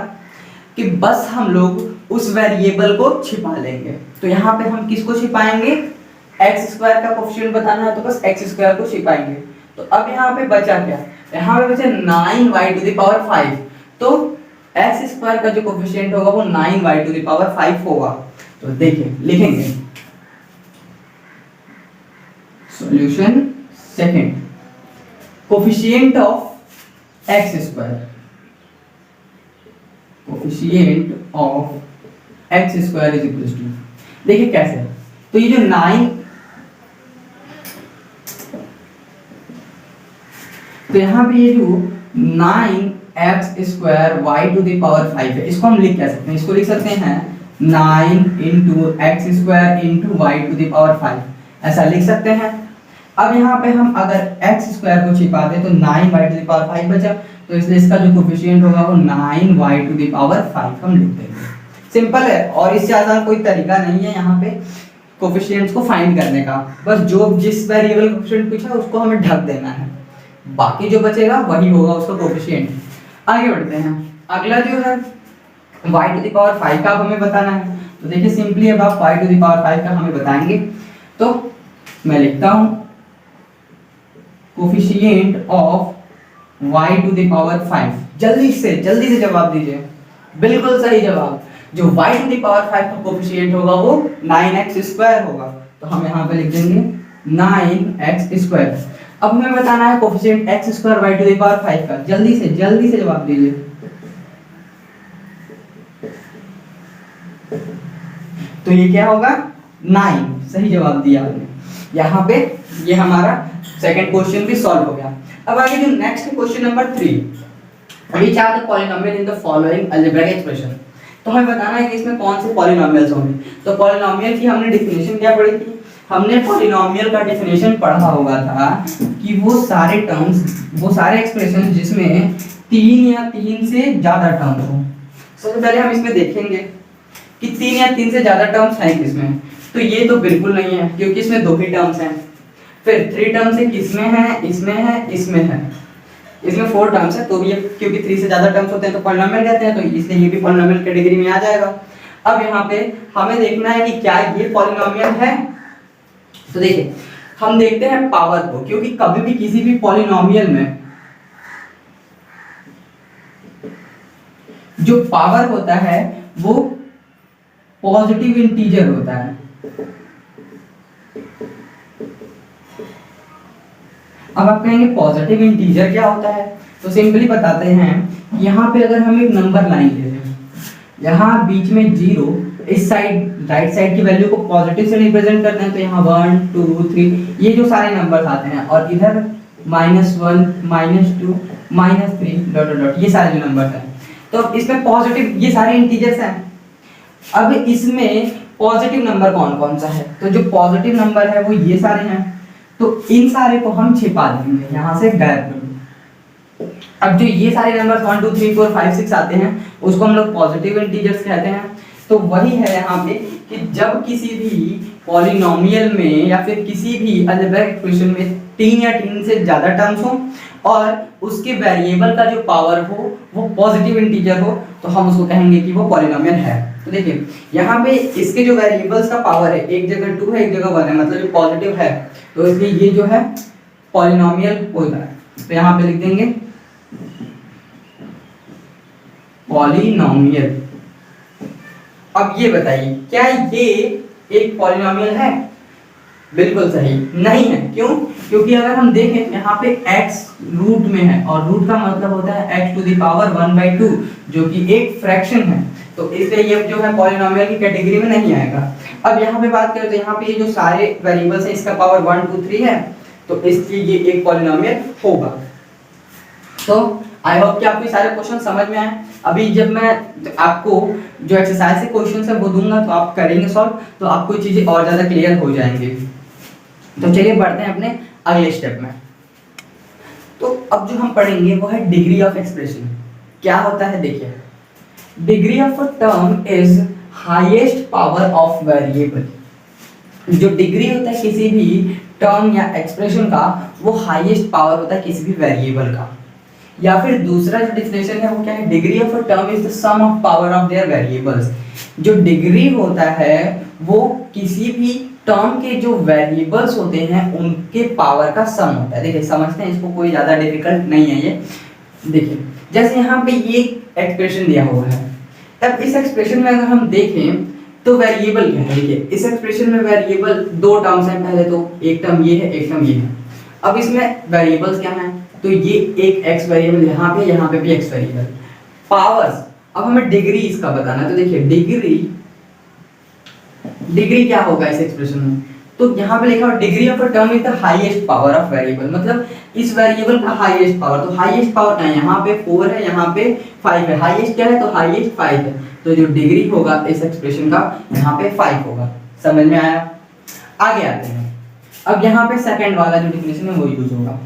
कि बस हम लोग उस वेरिएबल को छिपा लेंगे। तो यहाँ पे हम किसको छिपाएंगे? x स्क्वायर का कोफिशिएंट बताना है तो बस x स्क्वायर को छिपाएंगे। तो अब यहाँ पे बचा क्या? यहाँ पे बचा 9y टू द पावर 5। तो एक्स स्क्वायर का जो कोफिशिएंट होगा वो 9y⁵ होगा। तो देखिए लिखेंगे solution second, coefficient of X square, coefficient of X square is equal to, देखिए कैसे, तो ये जो 9, तो यहाँ पे ये जो 9x² y⁵ है, इसको हम लिख क्या सकते हैं, इसको लिख सकते हैं 9 × x² × y⁵, ऐसा लिख सकते हैं। अब यहाँ पे हम अगर x² को छिपा दें तो 9y⁵ बचा, तो इसलिए इसका जो कोफिशिएंट होगा वो 9y⁵ हम लिख देंगे। सिंपल है, और इससे आसान कोई तरीका नहीं है यहाँ पे कोफिशिएंट्स को फाइंड करने का, बस जो जिस वेरिएबल का कोफिशिएंट पूछा है उसको हमें ढक देना है, बाकी जो बचेगा वही होगा उसका कोफिशिएंट। आगे बढ़ते हैं, अगला जो है y⁵ का हमें बताना है। तो देखिए सिंपली अब आप y⁵ का हमें बताएंगे, तो मैं लिखता हूं कोफिशिएंट ऑफ y⁵, जल्दी से जवाब दीजिए, बिल्कुल सही जवाब। जो y⁵ का कोफिशिएंट होगा वो 9x² होगा, तो हम यहाँ पे लिख देंगे 9x²। अब हमें बताना है कोफिशिएंट x² y⁵ का, जल्दी से जवाब दीजिए। तो ये क्या होगा 9, सही जवाब दिया आपने। यहाँ पे ये हमारा सेकंड क्वेश्चन भी सॉल्व हो गया। अब आगे जो next question number 3, which are the polynomial in the following algebraic expression. तो हमें बताना है कि इसमें कौन से पॉलिनोमियल्स होंगे। तो पॉलिनोमियल की हमने डेफिनेशन क्या पढ़ी थी, हमने पॉलिनोमियल का डेफिनेशन पढ़ा होगा था कि वो सारे टर्म्स, वो सारे एक्सप्रेशन जिसमें 3 या 3 से ज्यादा टर्म हो। सबसे पहले हम इसमें देखेंगे कि 3 या 3 से ज्यादा टर्म्स हैं किसमें, तो ये तो बिल्कुल नहीं है क्योंकि इसमें 2 ही टर्म्स हैं। फिर 3 टर्म्स है, किसमें है, इसमें है, इसमें है, इसमें 4 टर्म्स है, तो ये क्योंकि 3 से ज्यादा टर्म्स होते हैं तो पॉलिनोमियल कहते हैं, तो इसलिए ये भी पॉलिनोमियल कैटेगरी में आ जाएगा। अब यहाँ पे हमें देखना है कि क्या ये पॉलिनोमियल है। तो देखिए हम देखते हैं पावर को, क्योंकि कभी भी किसी भी पॉलिनोमियल में जो पावर होता है वो पॉजिटिव इंटीजर होता है। अब आप कहेंगे पॉजिटिव इंटीजर क्या होता है, तो सिंपली बताते हैं। यहाँ पे अगर हम एक नंबर लाइन ले रहे हैं, यहाँ बीच में 0, इस साइड राइट साइड की वैल्यू को पॉजिटिव से रिप्रेजेंट करते हैं, तो यहाँ 1 2 3 ये जो सारे नंबर्स आते हैं, और इधर -1 -2 -3 डॉट डॉट डॉट ये सारे जो नंबर्स हैं, तो इसमें पॉजिटिव ये सारे इंटीजर्स हैं। अब इसमें पॉजिटिव नंबर कौन कौन सा है, तो जो पॉजिटिव नंबर है वो ये सारे हैं, तो इन सारे को हम छिपा देंगे, यहाँ से गायब कर दो। अब जो ये सारे नंबर्स 1 2 3 4 5 6 आते हैं उसको हम लोग पॉजिटिव इंटीजर्स कहते हैं। तो वही है यहाँ पे कि जब किसी भी पॉलिनोमियल में या फिर किसी भी अलजेब्रिक एक्सप्रेशन में 3 या 3 से ज़्यादा टर्म्स हो और उसके वेरिएबल का जो पावर हो वो पॉजिटिव इंटीजर हो, तो हम उसको कहेंगे कि वो पॉलिनोमियल है। तो देखिए यहाँ पे इसके जो वेरिएबल्स का पावर है, एक जगह 2 है एक जगह 1 है, मतलब जो पॉजिटिव है, तो इसलिए ये जो है पॉलिनोमियल होता है। तो यहाँ पे लिख देंगे पॉलिनोमियल। अब ये बताइए क्या ये एक पॉलिनोमियल है? बिल्कुल सही नहीं है। क्यों? क्योंकि अगर हम देखें यहाँ पे x रूट में है, और रूट का मतलब होता है x⁴ जो कि एक फ्रैक्शन है, तो इसलिए ये जो है पॉलिनोमियल की कैटेगरी में नहीं आएगा। अब यहाँ पे बात करें तो यहाँ पे ये जो सारे वेरिएबल्स हैं इसका पावर 1 2 3 है, तो इसलिए ये एक पॉलिनोमियल होगा। तो आई होप कि आपको सारे क्वेश्चन समझ में आए। अभी जब मैं आपको जो एक्सरसाइज से क्वेश्चन है वो दूंगा तो आप करेंगे सॉल्व, तो आपको चीजें और ज्यादा क्लियर हो जाएंगी। तो चलिए बढ़ते हैं अपने अगले स्टेप में। तो अब जो हम पढ़ेंगे वो है डिग्री ऑफ एक्सप्रेशन। क्या होता है देखिए, degree of a term is highest power of variable. जो डिग्री होता है किसी भी टर्म या एक्सप्रेशन का वो हाईएस्ट पावर होता है किसी भी वेरिएबल का। या फिर दूसरा जो डिफिनेशन है वो क्या है, degree of a term is the sum of power of their variables. जो डिग्री होता है वो किसी भी टर्म के जो वेरिएबल्स होते हैं उनके पावर का सम होता है। देखिए समझते हैं इसको, कोई ज़्यादा डिफिकल्ट नहीं है ये। देखिए जैसे यहाँ पे ये एक्सप्रेशन दिया हुआ है, अब इस एक्सप्रेशन में अगर हम देखें तो वेरिएबल क्या है, देखिए इस एक्सप्रेशन में वेरिएबल दो टर्म्स हैं, पहले तो एक टर्म ये है, एक टर्म ये है। अब इसमें वेरिएबल्स क्या हैं, तो ये एक x वेरिएबल यहाँ पे भी x वेरिएबल। पावर्स, अब हमें डिग्री इसका बताना है, तो देखिए डिग्री क्या होगा इस एक्सप्रेशन में, तो यहाँ पे लिखा हुआ degree of a term is the highest power of variable, मतलब इस वेरिएबल का हाईएस्ट पावर, तो हाईएस्ट पावर क्या है, यहाँ पे 4 है, यहाँ पे 5 है, हाईएस्ट क्या है, तो हाईएस्ट 5 है, तो जो डिग्री होगा इस एक्सप्रेशन का यहाँ पे 5 होगा। समझ में आया? आगे आते हैं, अब यहाँ पे सेकंड वाला जो डिफिनेशन है वो यूज होगा।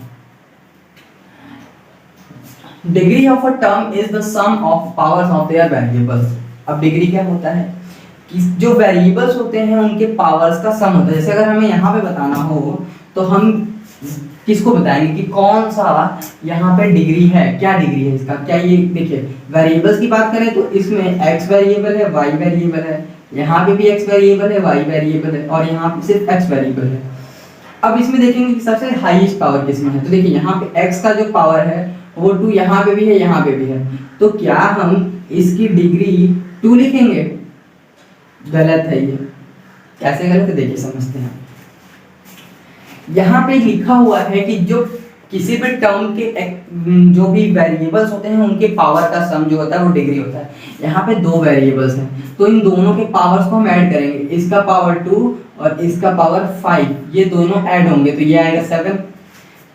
Degree of a term is the sum of powers of their variables. अब डिग्री क्या होता है कि जो वेरिएबल्स होते हैं उनके पावर्स का सम होता है। जैसे अगर हमें यहाँ पे बताना हो तो हम किसको बताएंगे कि कौन सा यहाँ पे डिग्री है, क्या डिग्री है इसका, क्या ये देखिए वेरिएबल्स की बात करें तो इसमें x वेरिएबल है, y वेरिएबल है, यहाँ पे भी x वेरिएबल है, y वेरिएबल है, और यहाँ पे सिर्फ x वेरिएबल है। अब इसमें देखेंगे कि सबसे हाईएस्ट पावर किसमें है, तो देखिए यहाँ पे x का जो पावर है वो 2 यहाँ पे भी है, यहाँ पे भी है, तो क्या हम इसकी डिग्री 2 लिखेंगे? गलत है ये। कैसे गलत है देखिए समझते हैं। यहाँ पे लिखा हुआ है कि जो किसी भी टर्म के जो भी वेरिएबल्स होते हैं उनके पावर का सम जो होता है वो डिग्री होता है। यहाँ पे 2 वेरिएबल्स हैं तो इन दोनों के पावर्स को हम ऐड करेंगे, इसका पावर 2 और इसका पावर 5, ये दोनों ऐड होंगे तो ये आएगा 7।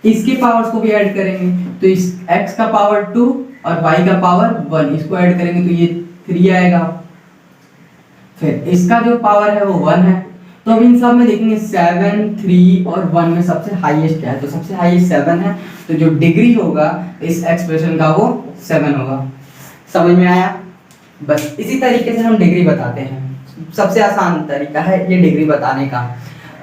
इसके पावर्स को भी ऐड करेंगे तो इस x का पावर 2 और y का पावर 1, इसको ऐड करेंगे तो ये 3 आएगा। फिर इसका जो पावर है वो 1 है, तो अब इन सब में देखेंगे 7, 3 और 1 में सबसे हाईएस्ट क्या है, तो सबसे हाईएस्ट 7 है, तो जो डिग्री होगा इस एक्सप्रेशन का वो 7 होगा। समझ में आया? बस इसी तरीके से हम डिग्री बताते हैं, सबसे आसान तरीका है ये डिग्री बताने का।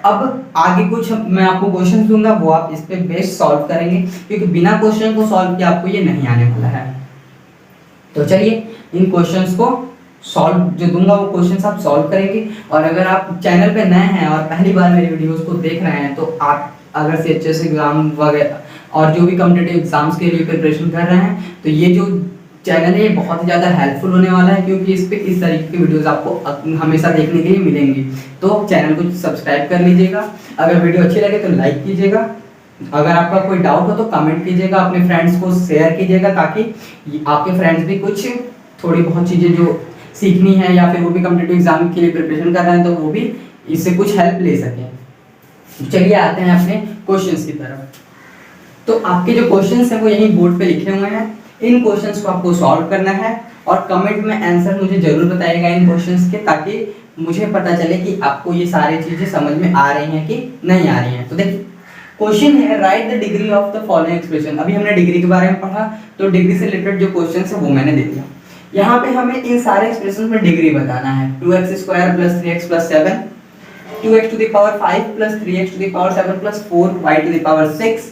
अब आगे कुछ मैं आपको क्वेश्चन दूंगा, वो आप इस पे बेस्ड सॉल्व करेंगे, क्योंकि बिना क्वेश्चन को सॉल्व किए आपको ये नहीं आने वाला है। तो चलिए इन क्वेश्चंस को सॉल्व जो दूंगा वो क्वेश्चंस आप सॉल्व करेंगे। और अगर आप चैनल पे नए हैं और पहली बार मेरी वीडियोस को देख रहे हैं तो आप अगर CHS एग्जाम वगैरह और जो भी कॉम्पिटिटिव एग्जाम्स के लिए प्रिपरेशन कर रहे हैं तो ये जो चैनल है ये बहुत ही ज़्यादा हेल्पफुल होने वाला है, क्योंकि इस पे इस तरीके की वीडियोस आपको हमेशा देखने के लिए मिलेंगी। तो चैनल को सब्सक्राइब कर लीजिएगा, अगर वीडियो अच्छी लगे तो लाइक कीजिएगा, अगर आपका कोई डाउट हो तो कमेंट कीजिएगा, अपने फ्रेंड्स को शेयर कीजिएगा ताकि आपके फ्रेंड्स भी कुछ थोड़ी बहुत चीज़ें जो सीखनी है या फिर वो भी कॉम्पिटिटिव एग्जाम के लिए प्रिपरेशन कर रहे हैं तो वो भी इससे कुछ हेल्प ले सकें। चलिए आते हैं अपने क्वेश्चंस की तरफ। तो आपके जो क्वेश्चंस हैं वो यहीं बोर्ड पे लिखे हुए हैं, इन क्वेश्चंस को आपको सॉल्व करना है और कमेंट में आंसर मुझे जरूर बताइएगा इन क्वेश्चंस के, ताकि मुझे पता चले कि आपको ये सारी चीज़ें समझ में आ रही हैं कि नहीं आ रही हैं। तो देखिए क्वेश्चन है right the degree of the following expression. अभी हमने डिग्री के बारे में पढ़ा तो डिग्री से रिलेटेड जो क्वेश्चन है वो मैंने दे दिया। यहाँ पे हमें इन सारे एक्सप्रेशन में डिग्री बताना है। 2x² + 3x + 7, 2x to the power 5 + 3x to the power 7 + 4y to the power 6।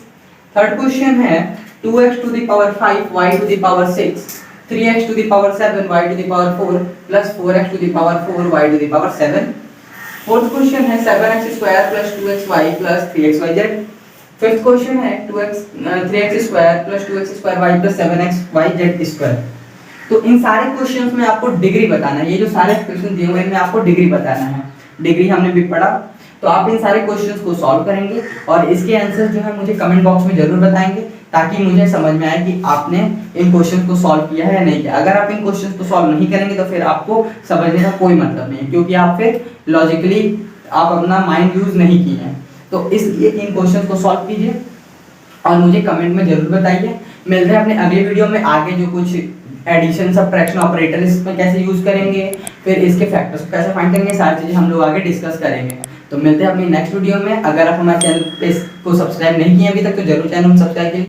Third question है 2x to the power 5 y to the power 6, 3x to the power 7 y to the power 4 + 4x to the power 4 y to the power 7। Fourth question है 7x² + 2xy + 3xyz। Fifth question है 3x² + 2x² y + 7xyz²। तो इन सारे questions में आपको degree बताना है, ये जो सारे क्वेश्चन दिए हुए हैं इनमें आपको डिग्री बताना है। डिग्री हमने भी पढ़ा, तो आप इन सारे क्वेश्चंस को सॉल्व करेंगे और इसके आंसर जो है मुझे कमेंट बॉक्स में जरूर बताएंगे, ताकि मुझे समझ में आए कि आपने इन क्वेश्चंस को सॉल्व किया है या नहीं किया। अगर आप इन क्वेश्चंस को सॉल्व नहीं करेंगे तो फिर आपको समझने का कोई मतलब नहीं है, क्योंकि आप फिर लॉजिकली आप अपना माइंड यूज नहीं किए हैं। तो इसलिए इन क्वेश्चंस को सॉल्व कीजिए और मुझे कमेंट में जरूर बताइए। मिलते हैं अपने अगले वीडियो में, आगे जो कुछ एडिशन सब्ट्रैक्शन ऑपरेटर इसमें कैसे यूज करेंगे, फिर इसके फैक्टर्स को कैसे फाइंड करेंगे, सारी चीजें हम लोग आगे डिस्कस करेंगे। तो मिलते हैं अपनी नेक्स्ट वीडियो में। अगर आप हमारे चैनल पे को सब्सक्राइब नहीं किए अभी तक तो जरूर चैनल को सब्सक्राइब कीजिए।